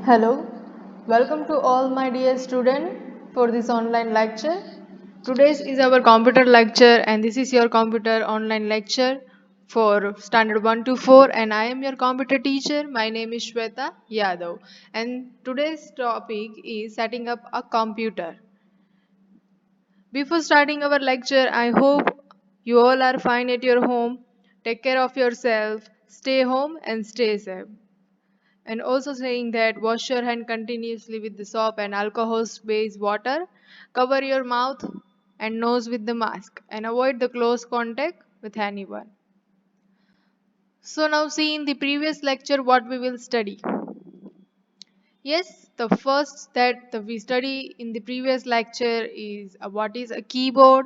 Hello, welcome to all my dear student for this online lecture. Today's is our computer lecture and this is your computer online lecture for standard 1 to 4 and I am your computer teacher. My name is Shweta Yadav and today's topic is setting up a computer. Before starting our lecture, I hope you all are fine at your home. Take care of yourself, stay home and stay safe. And also saying that wash your hand continuously with the soap and alcohol based water. Cover your mouth and nose with the mask and avoid the close contact with anyone. So now see in the previous lecture what we will study. Yes, the first that we study in the previous lecture is what is a keyboard,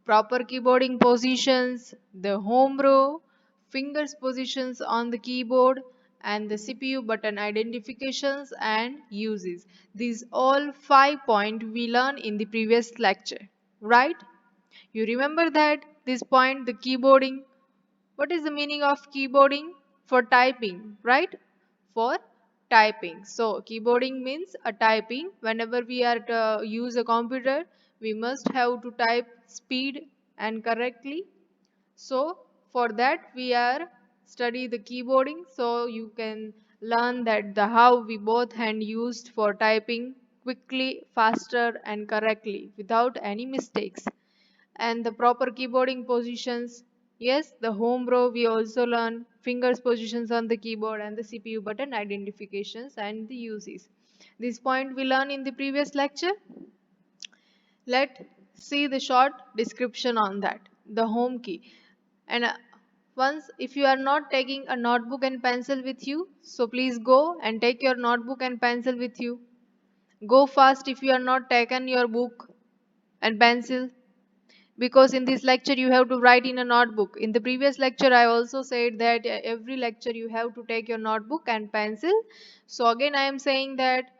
proper keyboarding positions, the home row, fingers positions on the keyboard, and the CPU button identifications and uses. These all 5 points we learned in the previous lecture, right? You remember that this point, the keyboarding, what is the meaning of keyboarding? For typing, right? For typing. So keyboarding means a typing. Whenever we are to use a computer, we must have to type speed and correctly. So for that we are study the keyboarding. So you can learn that the how we both hand used for typing quickly, faster and correctly without any mistakes and the proper keyboarding positions. Yes, the home row we also learn fingers positions on the keyboard and the CPU button identifications and the uses. This point we learned in the previous lecture. Let's see the short description on that. The home key. And once if you are not taking a notebook and pencil with you, so please go and take your notebook and pencil with you. Go fast if you are not taken your book and pencil because in this lecture you have to write in a notebook. In the previous lecture I also said that every lecture you have to take your notebook and pencil. So again I am saying that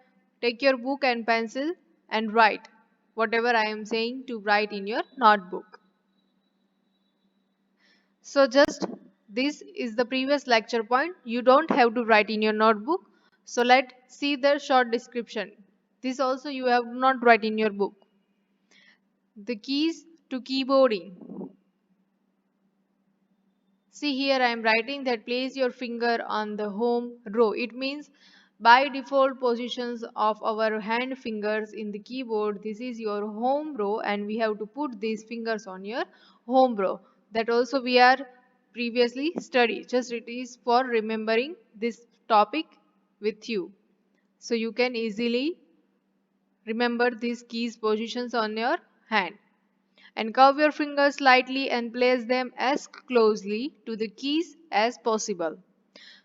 take your book and pencil and write whatever I am saying to write in your notebook. So just this is the previous lecture point. You don't have to write in your notebook. So let's see the short description. This also you have not write in your book. The keys to keyboarding. See here I am writing that place your finger on the home row. It means by default positions of our hand fingers in the keyboard, this is your home row and we have to put these fingers on your home row. That also we are previously studied. Just it is for remembering this topic with you. So you can easily remember these keys positions on your hand and curve your fingers slightly and place them as closely to the keys as possible.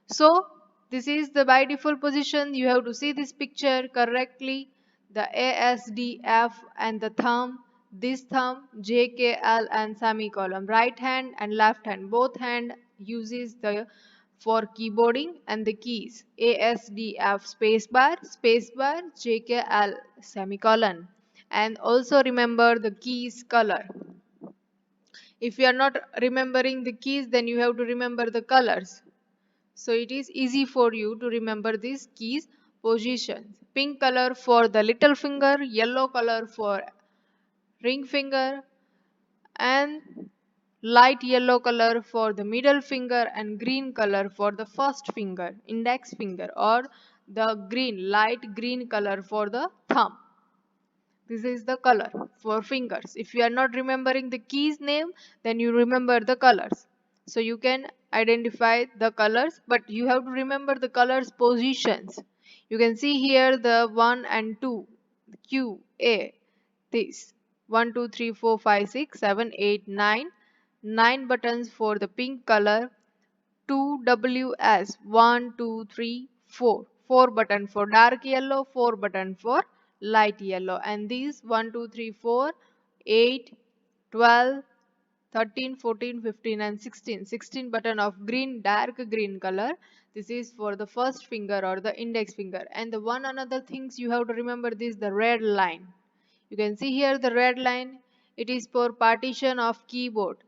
So this is the by default position. You have to see this picture correctly. The A, S, D, F and the thumb, this thumb, J, K, L and semicolon. Right hand and left hand. Both hand uses the for keyboarding and the keys A, S, D, F space bar, J, K, L semicolon. And also remember the keys color. If you are not remembering the keys, then you have to remember the colors. So it is easy for you to remember these keys positions. Pink color for the little finger, yellow color for ring finger, and light yellow color for the middle finger and green color for the first finger, index finger, or the light green color for the thumb. This is the color for fingers. If you are not remembering the keys name, then you remember the colors. So you can identify the colors, but you have to remember the colors positions. You can see here the 1 and 2, Q, A, this 1, 2, 3, 4, 5, 6, 7, 8, 9. 9 buttons for the pink color, 2 WS 1 2 3 4 4 button for dark yellow, 4 button for light yellow, and these 1 2 3 4 8 12 13 14 15 and 16 button of green, dark green color. This is for the first finger or the index finger. And the one another things you have to remember, this the red line. You can see here the red line. It is for partition of keyboard.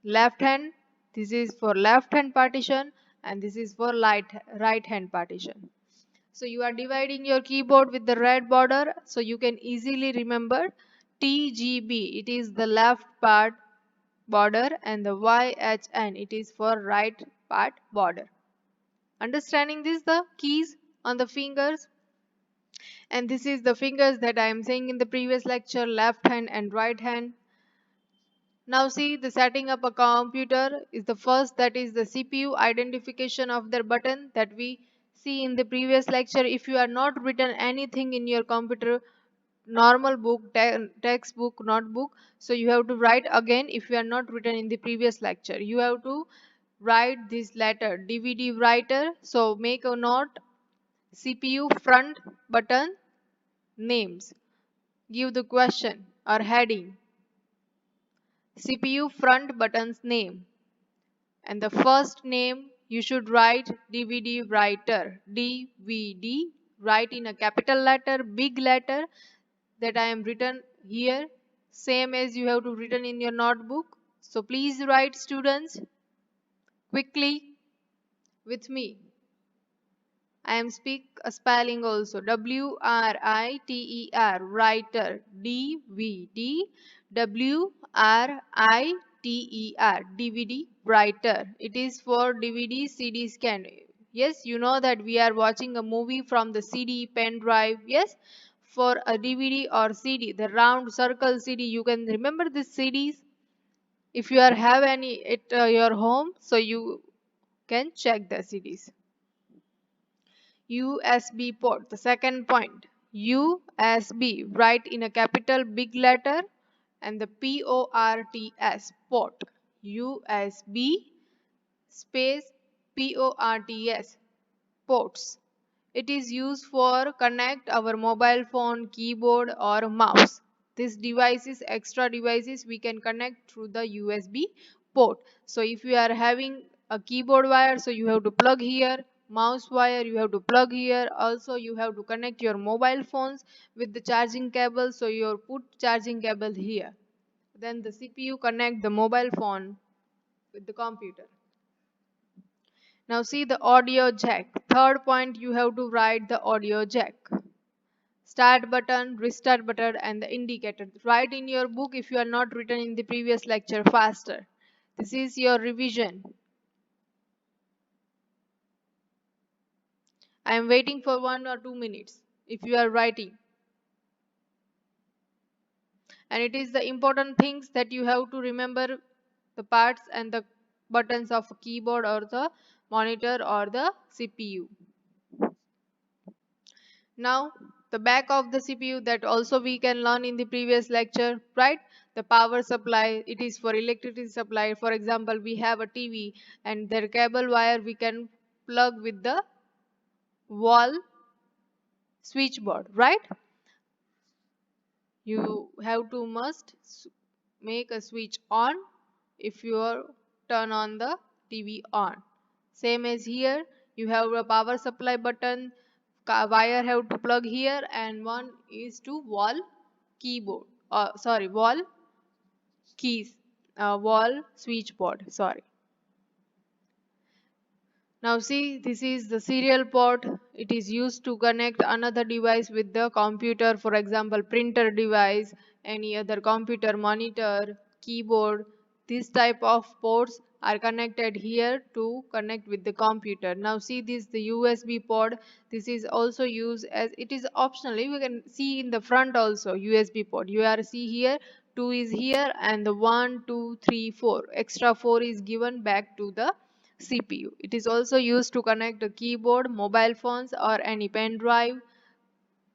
Left hand, this is for left hand partition and this is for right hand partition. So you are dividing your keyboard with the red border, so you can easily remember TGB, it is the left part border, and the YHN, it is for right part border. Understanding this, the keys on the fingers, and this is the fingers that I am saying in the previous lecture, left hand and right hand. Now see, the setting up a computer is the first, that is the CPU identification of their button that we see in the previous lecture. If you are not written anything in your computer normal book, textbook, notebook, so you have to write again. If you are not written in the previous lecture, you have to write this letter DVD writer. So make a note, CPU front button names, give the question or heading, CPU front button's name, and the first name you should write DVD writer, DVD, write in a capital letter, big letter that I am written here, same as you have to written in your notebook. So please write, students, quickly with me. I am speak a spelling also. WRITER, writer. DVD, WRITER, DVD writer. It is for DVD CD scan. Yes, you know that we are watching a movie from the CD pen drive. Yes, for a DVD or CD, the round circle CD. You can remember the CDs. If you are have any at your home, so you can check the CDs. USB port. The second point, USB, write in a capital big letter, and the PORTS, port. USB space PORTS, ports. It is used for connect our mobile phone, keyboard or mouse. This devices, extra devices we can connect through the USB port. So if you are having a keyboard wire, so you have to plug here, mouse wire you have to plug here. Also you have to connect your mobile phones with the charging cable, so you put charging cable here. Then the CPU connect the mobile phone with the computer. Now see the audio jack. Third point, you have to write the audio jack. Start button, restart button, and the indicator. Write in your book if you are not written in the previous lecture faster. This is your revision. I am waiting for 1 or 2 minutes if you are writing. And it is the important things that you have to remember, the parts and the buttons of a keyboard or the monitor or the CPU. Now, the back of the CPU, that also we can learn in the previous lecture, right? The power supply, it is for electricity supply. For example, we have a TV and their cable wire we can plug with the wall switchboard, right? You have to must make a switch on if you turn on the TV on. Same as here, you have a power supply button, wire have to plug here, and one is to wall keyboard. Sorry, wall keys, wall switchboard. Sorry. Now see, this is the serial port. It is used to connect another device with the computer, for example, printer device, any other computer, monitor, keyboard. This type of ports are connected here to connect with the computer. Now see this, the USB port. This is also used as, it is optionally, we can see in the front also USB port. You are see here, 2 is here, and the 1, 2, 3, 4. Extra 4 is given back to the CPU. It is also used to connect a keyboard, mobile phones or any pen drive.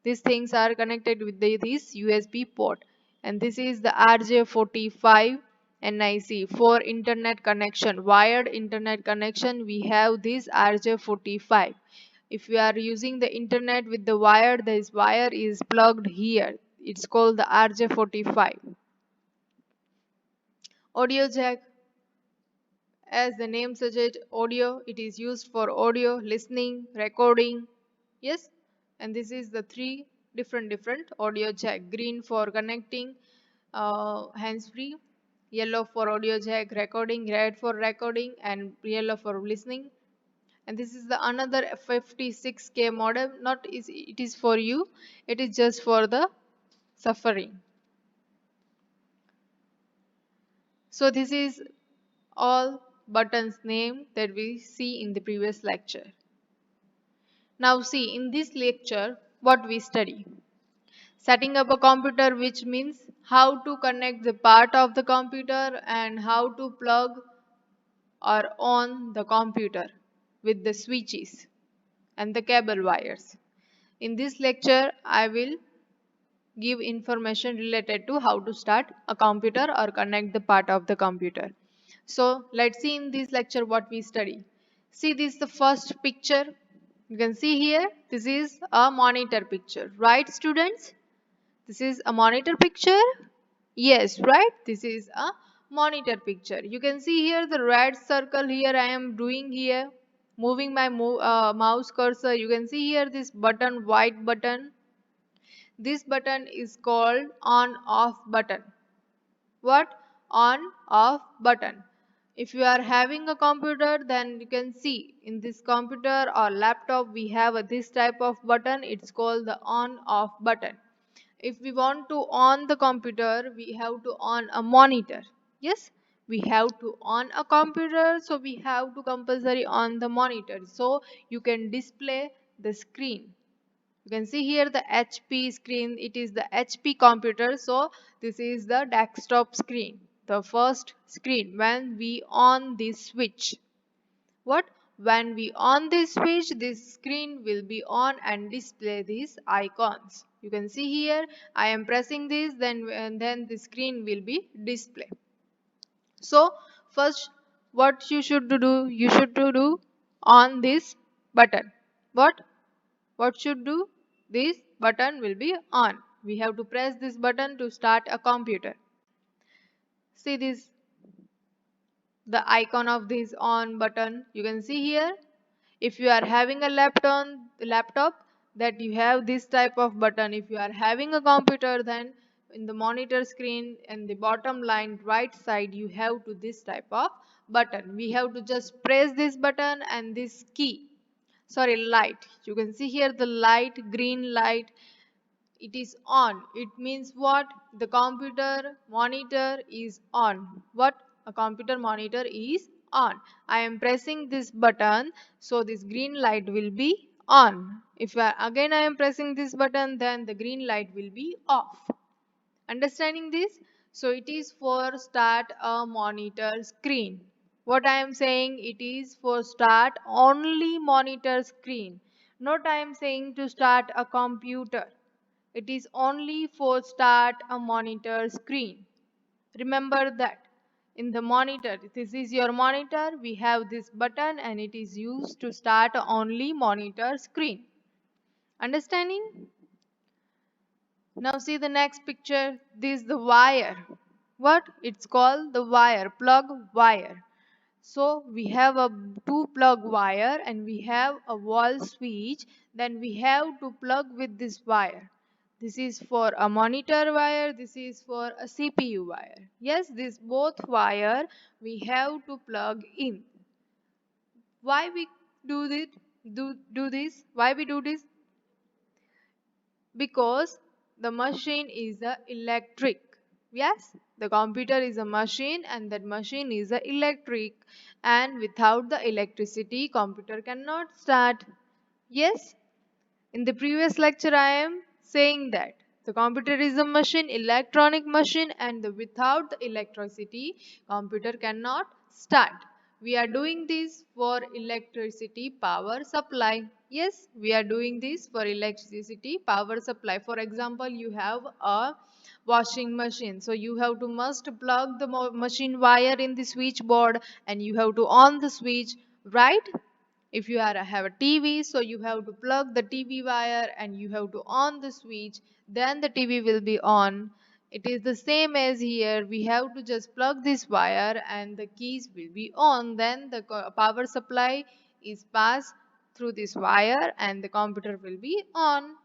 These things are connected with this USB port. And this is the RJ45 NIC for internet connection, wired internet connection. We have this RJ45. If we are using the internet with the wire, this wire is plugged here. It's called the RJ45. Audio jack. As the name suggests, audio, it is used for audio, listening, recording. Yes, and this is the three different audio jack. Green for connecting, hands-free, yellow for audio jack recording, red for recording, and yellow for listening. And this is the another 56K modem. Not is it is for you, it is just for the suffering. So this is all buttons name that we see in the previous lecture. Now see, in this lecture what we study: setting up a computer, which means how to connect the part of the computer and how to plug or on the computer with the switches and the cable wires. In this lecture I will give information related to how to start a computer or connect the part of the computer. So let's see in this lecture what we study. See, this is the first picture. You can see here, this is a monitor picture, right students? This is a monitor picture. Yes, right? This is a monitor picture. You can see here the red circle here I am doing here. Moving my mouse cursor. You can see here this button, white button. This button is called on off button. What? On off button. If you are having a computer, then you can see in this computer or laptop we have this type of button. It's called the on off button. If we want to on the computer, we have to on a monitor. Yes, we have to on a computer, so we have to compulsory on the monitor, so you can display the screen. You can see here the HP screen. It is the HP computer, so this is the desktop screen, the first screen when we on this switch. What? When we on this switch, this screen will be on and display these icons. You can see here I am pressing this, then and then the screen will be display. So first what you should do, you should to do on this button. What should do? This button will be on. We have to press this button to start a computer. See this, the icon of this on button. You can see here. If you are having a laptop, that you have this type of button. If you are having a computer, then in the monitor screen and the bottom line right side you have to this type of button. We have to just press this button and this key, sorry, light. You can see here the light, green light, it is on. It means what? The computer monitor is on. What? A computer monitor is on. I am pressing this button, so this green light will be on. If again I am pressing this button, then the green light will be off. Understanding this? So it is for start a monitor screen. What I am saying, it is for start only monitor screen. Not I am saying to start a computer. It is only for start a monitor screen. Remember that. In the monitor, this is your monitor, we have this button and it is used to start only monitor screen. Understanding? Now see the next picture. This is the wire. What? It's called the wire, plug wire. So we have a two plug wire and we have a wall switch. Then we have to plug with this wire. This is for a monitor wire. This is for a CPU wire. Yes, this both wire we have to plug in. Why we do this? Do this? Why we do this? Because the machine is a electric. Yes, the computer is a machine and that machine is a electric, and without the electricity computer cannot start. Yes, in the previous lecture I am saying that the computer is a machine, electronic machine, and without the electricity computer cannot start. We are doing this for electricity power supply. Yes, we are doing this for electricity power supply. For example, you have a washing machine, so you have to must plug the machine wire in the switchboard and you have to on the switch, right? If you have a TV, so you have to plug the TV wire and you have to on the switch, then the TV will be on. It is the same as here. We have to just plug this wire and the keys will be on. Then the power supply is passed through this wire and the computer will be on.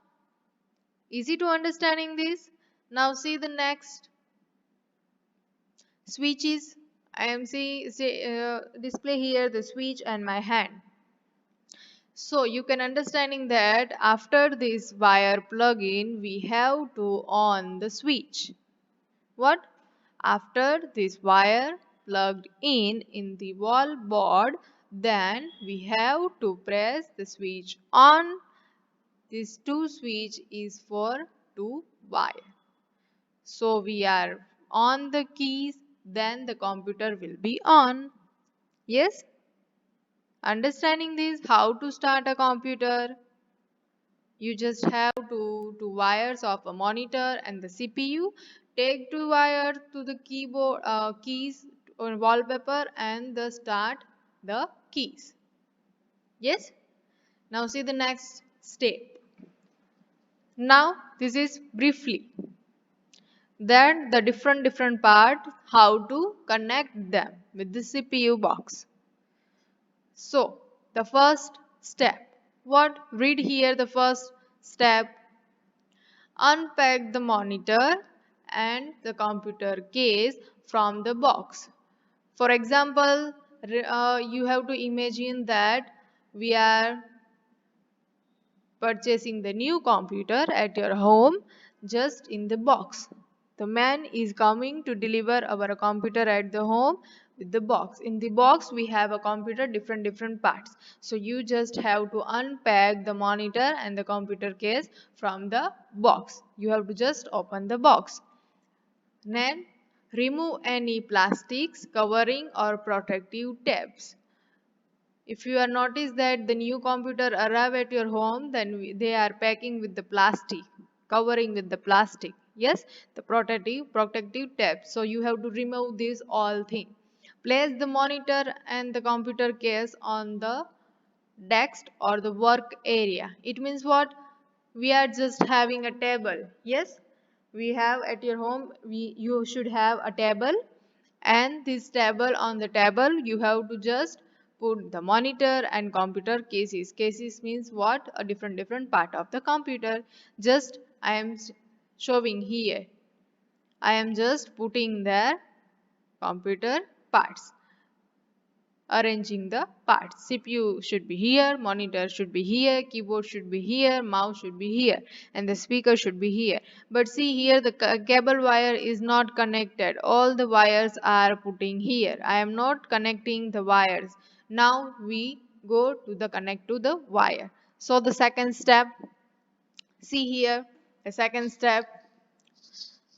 Easy to understanding this? Now see the next switches. I am display here the switch and my hand. So you can understanding that after this wire plug-in, we have to on the switch. What? After this wire plugged in the wall board, then we have to press the switch on. This two switch is for two wire. So we are on the keys, then the computer will be on. Yes? Understanding this, how to start a computer? You just have two wires of a monitor and the CPU. Take two wires to the keyboard keys or wallpaper and the start the keys. Yes? Now see the next step. Now this is briefly. Then the different part how to connect them with the CPU box. So the first step. What? Read here the first step. Unpack the monitor and the computer case from the box. For example, you have to imagine that we are purchasing the new computer at your home just in the box. The man is coming to deliver our computer at the home with the box. In the box we have a computer different parts. So you just have to unpack the monitor and the computer case from the box. You have to just open the box. Then remove any plastics, covering or protective tabs. If you are noticed that the new computer arrive at your home, then they are packing with the plastic, covering with the plastic. Yes, the protective tape. So you have to remove this all thing. Place the monitor and the computer case on the desk or the work area. It means what? We are just having a table. Yes, we have at your home. You should have a table, and this table on the table you have to just put the monitor and computer cases means what? A different part of the computer. Just I am showing here. I am just putting their computer parts, arranging the parts. CPU should be here, monitor should be here, keyboard should be here, mouse should be here, and the speaker should be here. But see here, the cable wire is not connected. All the wires are putting here. I am not connecting the wires. Now we go to the connect to the wire. So the second step, see here, the second step.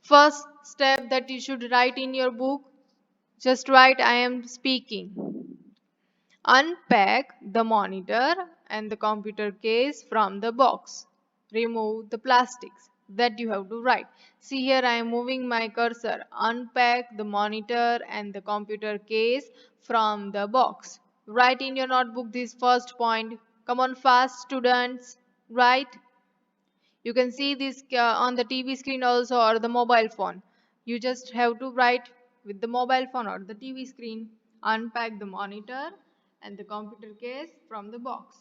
First step that you should write in your book, just write I am speaking. Unpack the monitor and the computer case from the box. Remove the plastics. That you have to write. See here I am moving my cursor. Unpack the monitor and the computer case from the box. Write in your notebook this first point. Come on fast students. Write. You can see this on the TV screen also or the mobile phone. You just have to write with the mobile phone or the TV screen. Unpack the monitor and the computer case from the box.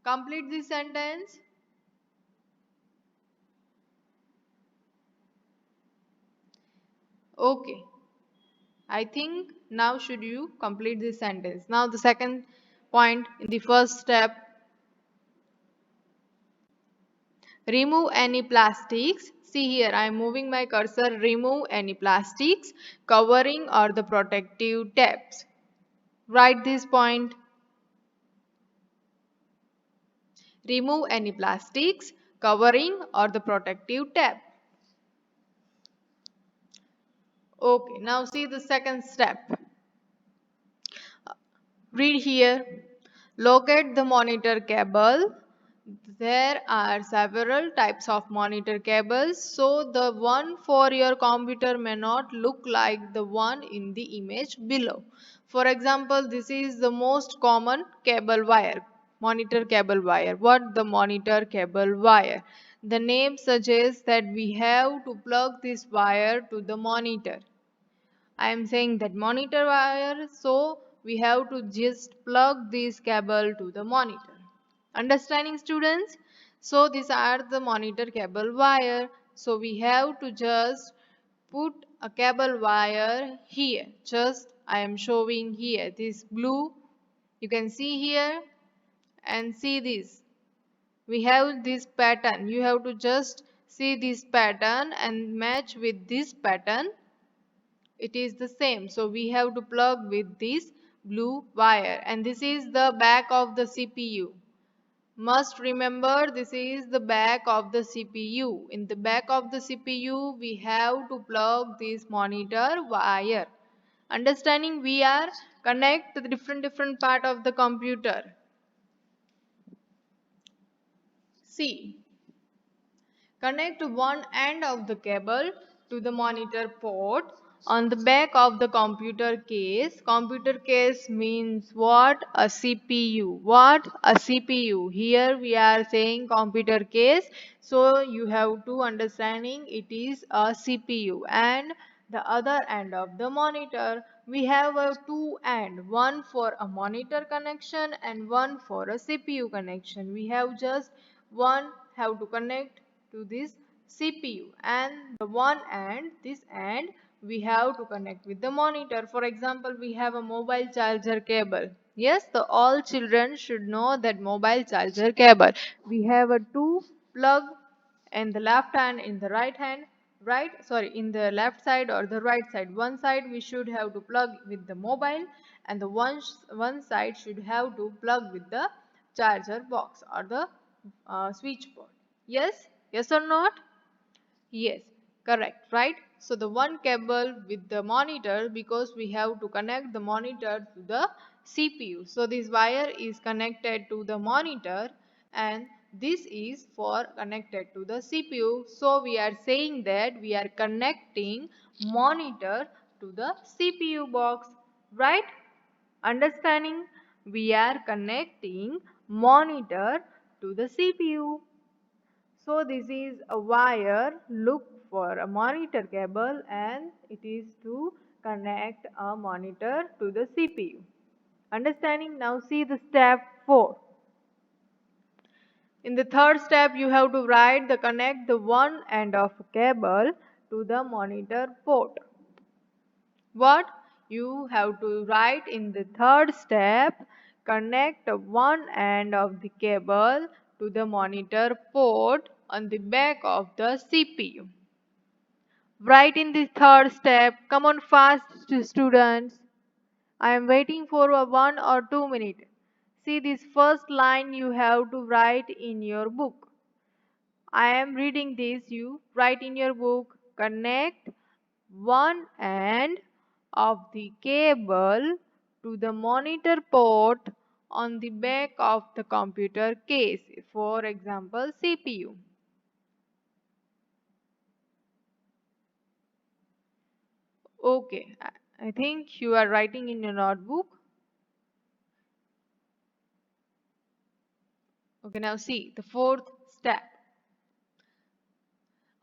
Complete this sentence. Okay. I think now should you complete this sentence. Now the second point in the first step. Remove any plastics. See here, I am moving my cursor. Remove any plastics, covering or the protective tabs. Write this point. Remove any plastics, covering or the protective tab. Okay, now see the second step. Read here. Locate the monitor cable. There are several types of monitor cables, so the one for your computer may not look like the one in the image below. For example, this is the most common cable wire, monitor cable wire. What? The monitor cable wire. The name suggests that we have to plug this wire to the monitor. I am saying that monitor wire, so we have to just plug this cable to the monitor. Understanding students? So these are the monitor cable wire. So we have to just put a cable wire here. Just I am showing here. This blue you can see here, and see this. We have this pattern. You have to just see this pattern and match with this pattern. It is the same. So we have to plug with this blue wire, and this is the back of the CPU. Must remember, this is the back of the CPU. In the back of the CPU we have to plug this monitor wire. Understanding? We are connect the different part of the computer. See, connect one end of the cable to the monitor port on the back of the computer case. Computer case means what? A CPU. What? A CPU. Here we are saying computer case. So you have to understanding it is a CPU. And the other end of the monitor, we have a two end, one for a monitor connection and one for a CPU connection. We have just one have to connect to this CPU, and the one end, this end, we have to connect with the monitor. For example, we have a mobile charger cable. Yes, the all children should know that mobile charger cable. We have a two plug in the left hand, in the right hand, right, sorry, in the left side or the right side. One side we should have to plug with the mobile, and the one side should have to plug with the charger box or the switch board. Yes, yes or not? Yes, correct, right? So the one cable with the monitor, because we have to connect the monitor to the CPU. So this wire is connected to the monitor, and this is for connected to the CPU. So we are saying that we are connecting monitor to the CPU box, right? Understanding? We are connecting monitor to the CPU. So this is a wire. Look for a monitor cable, and it is to connect a monitor to the CPU. Understanding? Now see the step 4. In the third step you have to write the connect the one end of a cable to the monitor port. What? You have to write in the third step, connect one end of the cable to the monitor port on the back of the CPU. Write in the third step. Come on fast, students. I am waiting for a 1 or 2 minutes. See this first line you have to write in your book. I am reading this. You write in your book. Connect one end of the cable to the monitor port on the back of the computer case. For example, CPU. Okay, I think you are writing in your notebook. Okay, now see the fourth step.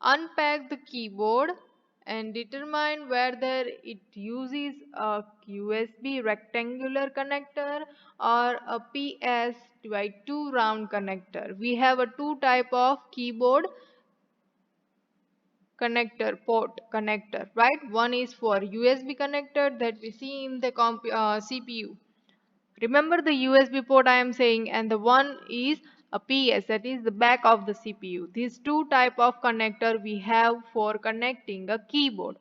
Unpack the keyboard and determine whether it uses a USB rectangular connector or a PS2 round connector. We have a two type of keyboard connector, port connector, right? One is for USB connector that we see in the CPU. Remember the USB port I am saying, and the one is a PS, that is the back of the CPU. These two type of connector we have for connecting a keyboard.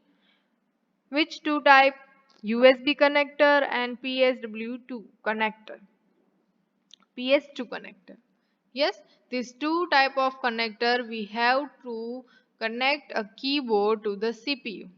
Which two type? USB connector and PSW2 connector. PS2 connector. Yes, these two type of connector we have to connect a keyboard to the CPU.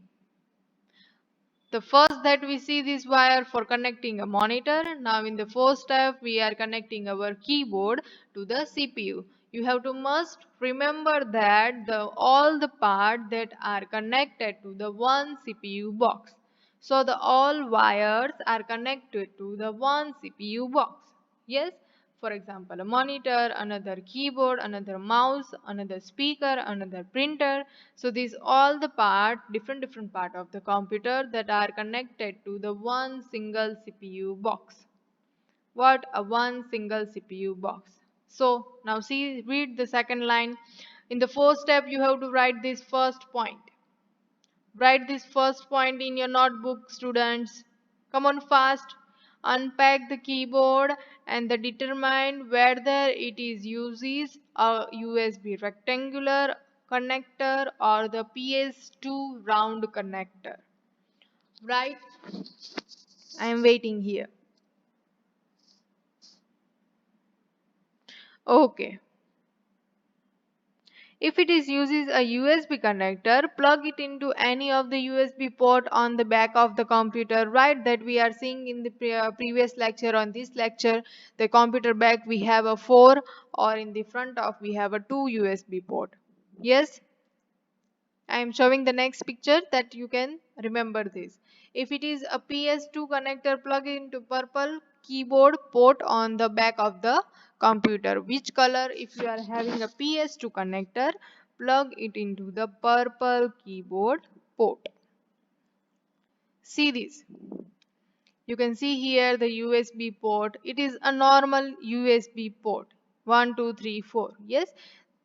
The first that we see this wire for connecting a monitor. Now in the first step we are connecting our keyboard to the CPU. You have to must remember that all the parts that are connected to the one CPU box. So the all wires are connected to the one CPU box. Yes. For example, a monitor, another keyboard, another mouse, another speaker, another printer. So these all the different part of the computer that are connected to the one single CPU box. What? A one single CPU box. So now see, read the second line. In the first step you have to write this first point. Write this first point in your notebook, students. Come on fast. Unpack the keyboard and determine whether it is uses a USB rectangular connector or the PS2 round connector. Right? I am waiting here. Okay. If it is uses a USB connector, plug it into any of the USB port on the back of the computer, right? That we are seeing in the previous lecture. On this lecture, the computer back we have a 4, or in the front of we have a 2 USB port. Yes? I am showing the next picture that you can remember this. If it is a PS2 connector, plug it into purple keyboard port on the back of the computer. Which color? If you are having a PS2 connector, plug it into the purple keyboard port. See this. You can see here the USB port. It is a normal USB port. 1, 2, 3, 4. Yes,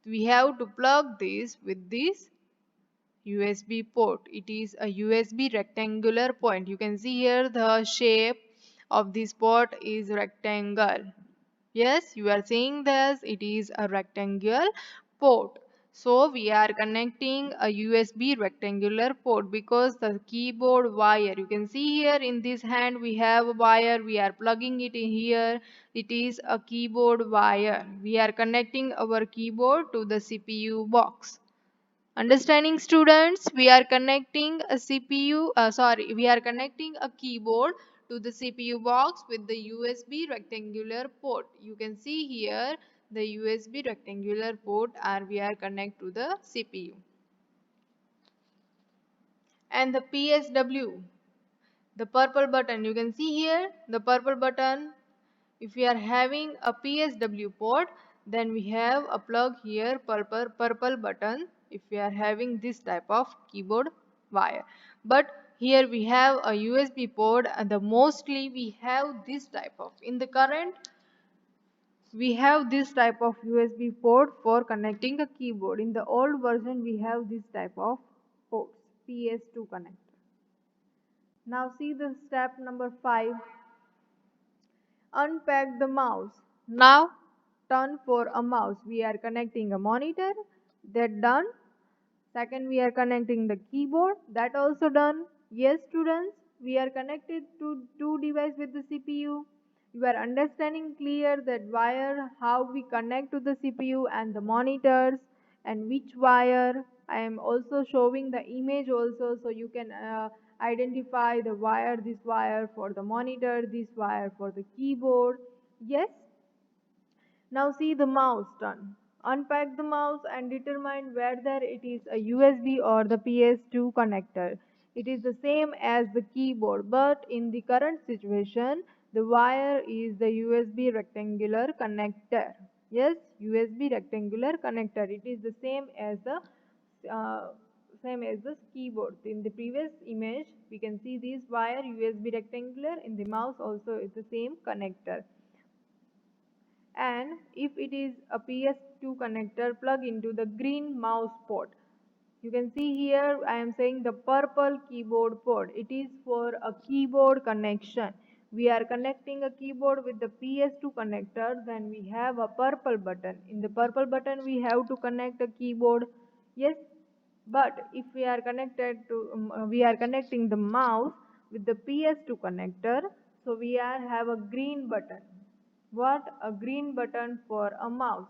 we have to plug this with this USB port. It is a USB rectangular point. You can see here the shape of this port is rectangle. Yes, you are seeing this. It is a rectangular port. So we are connecting a USB rectangular port because the keyboard wire. You can see here in this hand we have a wire. We are plugging it in here. It is a keyboard wire. We are connecting our keyboard to the CPU box. Understanding students, we are connecting a we are connecting a keyboard to the CPU box with the USB rectangular port. You can see here the USB rectangular port we are connect to the CPU. And the PSW, the purple button, you can see here the purple button. If we are having a PSW port, then we have a plug here purple button if we are having this type of keyboard wire. But here we have a USB port, and the mostly we have this type of, in the current we have this type of USB port for connecting a keyboard. In the old version we have this type of ports, PS2 connector. Now see the step number 5. Unpack the mouse. Now turn for a mouse. We are connecting a monitor. That done. Second, we are connecting the keyboard. That also done. Yes, students, we are connected to two devices with the CPU. You are understanding clear that wire, how we connect to the CPU and the monitors, and which wire. I am also showing the image also, so you can identify the wire, this wire for the monitor, this wire for the keyboard. Yes. Now see the mouse turn. Unpack the mouse and determine whether it is a USB or the PS2 connector. It is the same as the keyboard, but in the current situation, the wire is the USB rectangular connector. Yes, USB rectangular connector. It is the uh, same as the keyboard. In the previous image, we can see this wire USB rectangular. In the mouse also, it's the same connector. And if it is a PS2 connector, plug into the green mouse port. You can see here I am saying the purple keyboard port. It is for a keyboard connection. We are connecting a keyboard with the PS2 connector, then we have a purple button. In the purple button we have to connect a keyboard. Yes, but if we are connecting the mouse with the PS2 connector, so we have a green button. What? A green button for a mouse.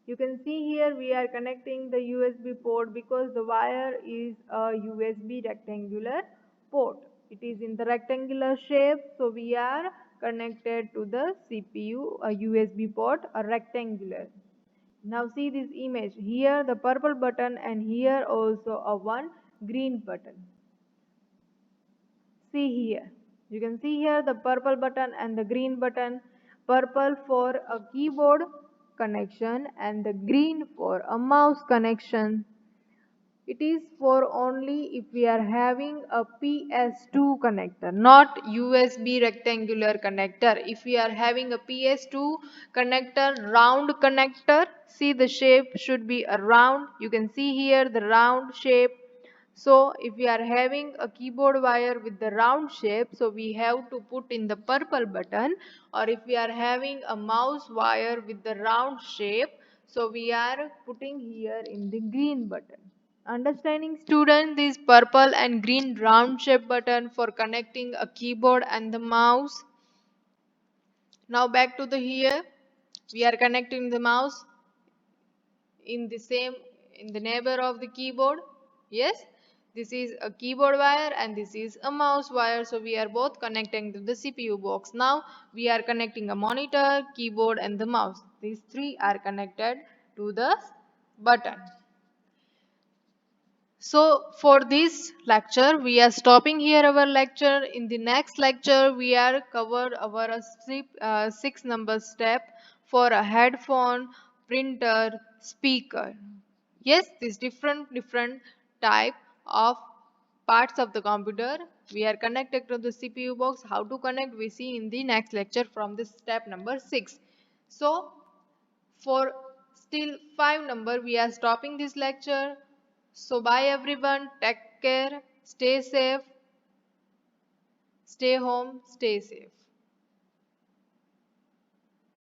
You can see here we are connecting the USB port because the wire is a USB rectangular port. It is in the rectangular shape, so we are connected to the CPU, a USB port, a rectangular. Now see this image. Here the purple button and here also a one green button. See here. You can see here the purple button and the green button. Purple for a keyboard connection and the green for a mouse connection. It is for only if we are having a PS2 connector, not USB rectangular connector. If we are having a PS2 connector, round connector, see the shape should be a round. You can see here the round shape. So if we are having a keyboard wire with the round shape, so we have to put in the purple button, or if we are having a mouse wire with the round shape, so we are putting here in the green button. Understanding student, this purple and green round shape button for connecting a keyboard and the mouse. Now back to the here, we are connecting the mouse in the same, in the neighbor of the keyboard. Yes, this is a keyboard wire and this is a mouse wire, so we are both connecting to the CPU box. Now we are connecting a monitor, keyboard and the mouse. These three are connected to the button. So for this lecture, we are stopping here our lecture. In the next lecture, we are covered our 6 number step for a headphone, printer, speaker. Yes, these different type of parts of the computer. We are connected to the CPU box. How to connect, we see in the next lecture from this step number 6. So for still 5 number, we are stopping this lecture. So bye everyone, take care, stay safe, stay home, stay safe.